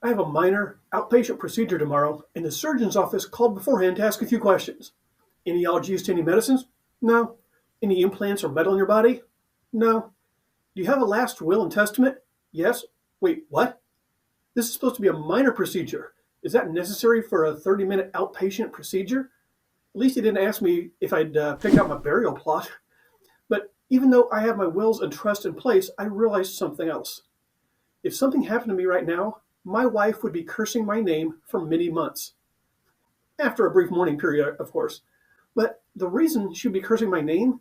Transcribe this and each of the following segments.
I have a minor outpatient procedure tomorrow, and the surgeon's office called beforehand to ask a few questions. Any allergies to any medicines? No. Any implants or metal in your body? No. Do you have a last will and testament? Yes. Wait, what? This is supposed to be a minor procedure. Is that necessary for a 30-minute outpatient procedure? At least he didn't ask me if I'd picked out my burial plot. But even though I have my wills and trust in place, I realized something else. If something happened to me right now, my wife would be cursing my name for many months. After a brief mourning period, of course. But the reason she'd be cursing my name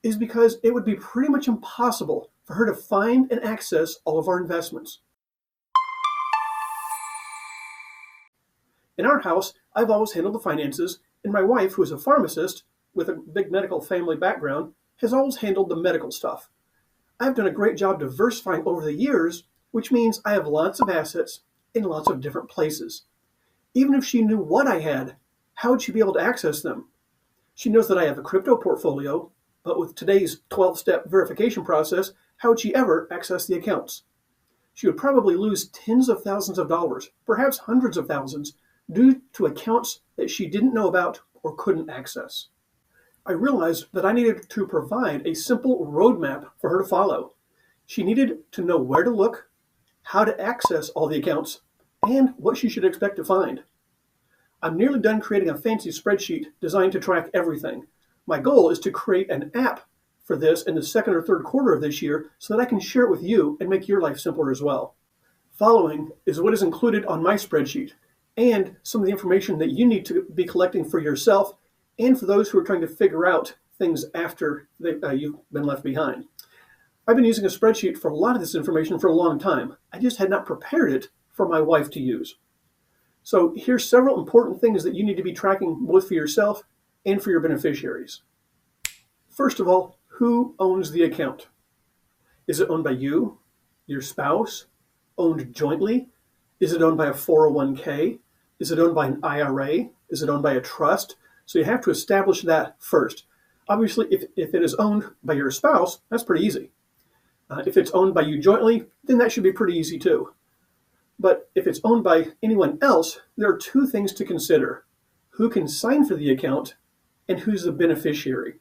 is because it would be pretty much impossible for her to find and access all of our investments. In our house, I've always handled the finances, and my wife, who is a pharmacist with a big medical family background, has always handled the medical stuff. I've done a great job diversifying over the years, which means I have lots of assets in lots of different places. Even if she knew what I had, how would she be able to access them? She knows that I have a crypto portfolio, but with today's 12-step verification process, how would she ever access the accounts? She would probably lose tens of thousands of dollars, perhaps hundreds of thousands, due to accounts that she didn't know about or couldn't access. I realized that I needed to provide a simple roadmap for her to follow. She needed to know where to look, how to access all the accounts, and what she should expect to find. I'm nearly done creating a fancy spreadsheet designed to track everything. My goal is to create an app for this in the second or third quarter of this year so that I can share it with you and make your life simpler as well. Following is what is included on my spreadsheet and some of the information that you need to be collecting for yourself and for those who are trying to figure out things after you've been left behind. I've been using a spreadsheet for a lot of this information for a long time. I just had not prepared it for my wife to use. So here's several important things that you need to be tracking both for yourself and for your beneficiaries. First of all, who owns the account? Is it owned by you, your spouse, owned jointly? Is it owned by a 401k? Is it owned by an IRA? Is it owned by a trust? So you have to establish that first. Obviously, if it is owned by your spouse, that's pretty easy. If it's owned by you jointly, then that should be pretty easy too. But if it's owned by anyone else, there are two things to consider. Who can sign for the account and who's the beneficiary.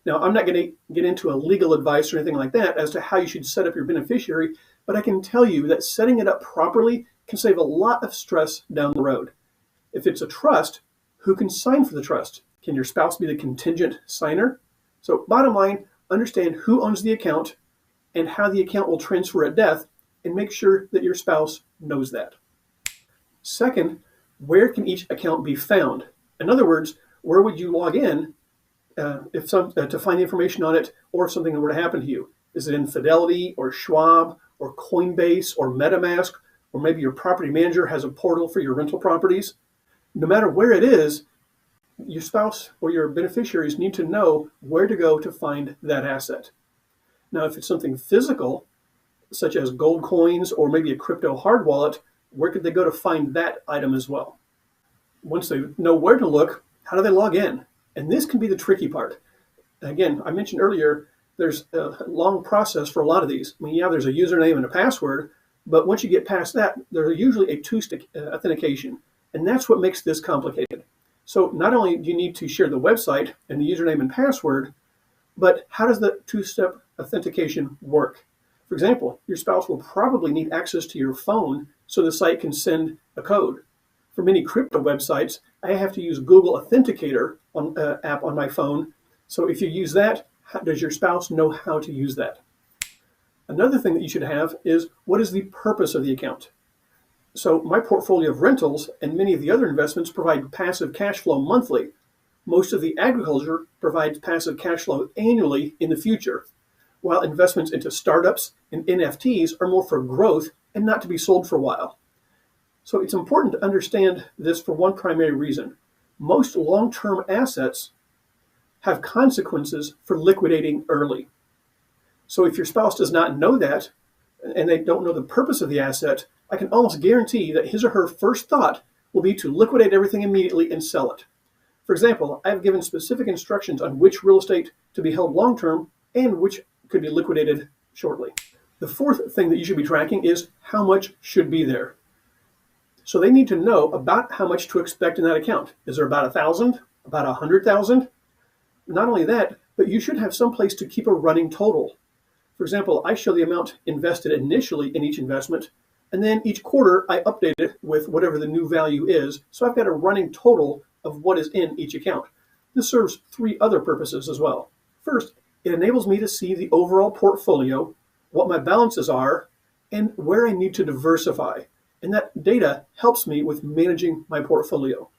Now, I'm not going to get into a legal advice or anything like that as to how you should set up your beneficiary, but I can tell you that setting it up properly can save a lot of stress down the road. If it's a trust, who can sign for the trust? Can your spouse be the contingent signer? So bottom line, understand who owns the account and how the account will transfer at death, and make sure that your spouse knows that. Second, where can each account be found? In other words, where would you log in to find the information on it, or if something were to happen to you? Is it in Fidelity or Schwab or Coinbase or MetaMask, or maybe your property manager has a portal for your rental properties? No matter where it is, your spouse or your beneficiaries need to know where to go to find that asset. Now, if it's something physical, such as gold coins or maybe a crypto hard wallet, where could they go to find that item as well? Once they know where to look, how do they log in? And this can be the tricky part. Again, I mentioned earlier, there's a long process for a lot of these. I mean, yeah, there's a username and a password, but once you get past that, there's usually a two-step authentication. And that's what makes this complicated. So not only do you need to share the website and the username and password, but how does the two-step authentication work? For example, your spouse will probably need access to your phone so the site can send a code. For many crypto websites, I have to use Google Authenticator app on my phone. So if you use that, does your spouse know how to use that? Another thing that you should have is, what is the purpose of the account? So my portfolio of rentals and many of the other investments provide passive cash flow monthly. Most of the agriculture provides passive cash flow annually in the future, while investments into startups and NFTs are more for growth and not to be sold for a while. So it's important to understand this for one primary reason. Most long-term assets have consequences for liquidating early. So if your spouse does not know that, and they don't know the purpose of the asset, I can almost guarantee that his or her first thought will be to liquidate everything immediately and sell it. For example, I've given specific instructions on which real estate to be held long-term and which could be liquidated shortly. The fourth thing that you should be tracking is how much should be there. So they need to know about how much to expect in that account. Is there about 1,000, about 100,000? Not only that, but you should have some place to keep a running total. For example, I show the amount invested initially in each investment, and then each quarter I update it with whatever the new value is, so I've got a running total of what is in each account. This serves three other purposes as well. First, it enables me to see the overall portfolio, what my balances are, and where I need to diversify. And that data helps me with managing my portfolio.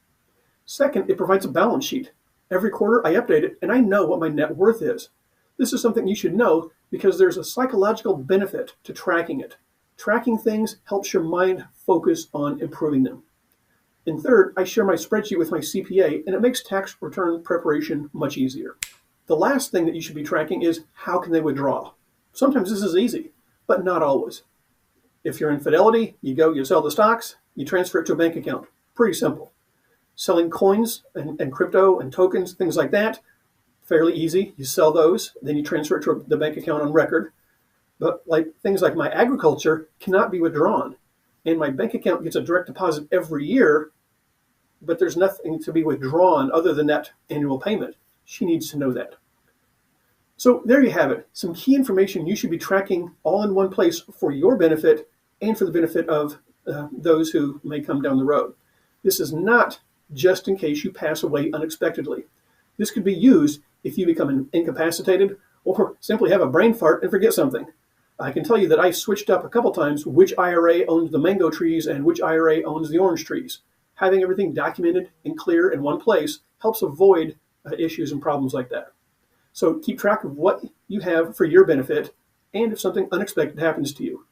Second, it provides a balance sheet. Every quarter I update it and I know what my net worth is. This is something you should know because there's a psychological benefit to tracking it. Tracking things helps your mind focus on improving them. And third, I share my spreadsheet with my CPA and it makes tax return preparation much easier. The last thing that you should be tracking is how can they withdraw. Sometimes this is easy, but not always. If you're in Fidelity, you sell the stocks, you transfer it to a bank account. Pretty simple. Selling coins and crypto and tokens, things like that, fairly easy. You sell those, then you transfer it to the bank account on record. But things like my agriculture cannot be withdrawn. And my bank account gets a direct deposit every year, but there's nothing to be withdrawn other than that annual payment. She needs to know that. So there you have it. Some key information you should be tracking all in one place for your benefit and for the benefit of those who may come down the road. This is not just in case you pass away unexpectedly. This could be used if you become incapacitated or simply have a brain fart and forget something. I can tell you that I switched up a couple times which IRA owns the mango trees and which IRA owns the orange trees. Having everything documented and clear in one place helps avoid issues and problems like that. So keep track of what you have for your benefit, and if something unexpected happens to you,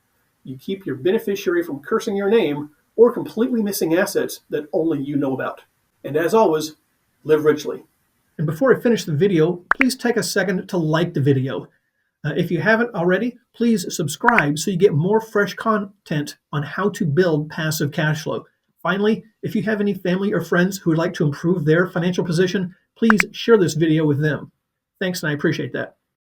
you keep your beneficiary from cursing your name or completely missing assets that only you know about. And as always, live richly. And before I finish the video, please take a second to like the video. If you haven't already, please subscribe so you get more fresh content on how to build passive cash flow. Finally, if you have any family or friends who would like to improve their financial position, please share this video with them. Thanks, and I appreciate that.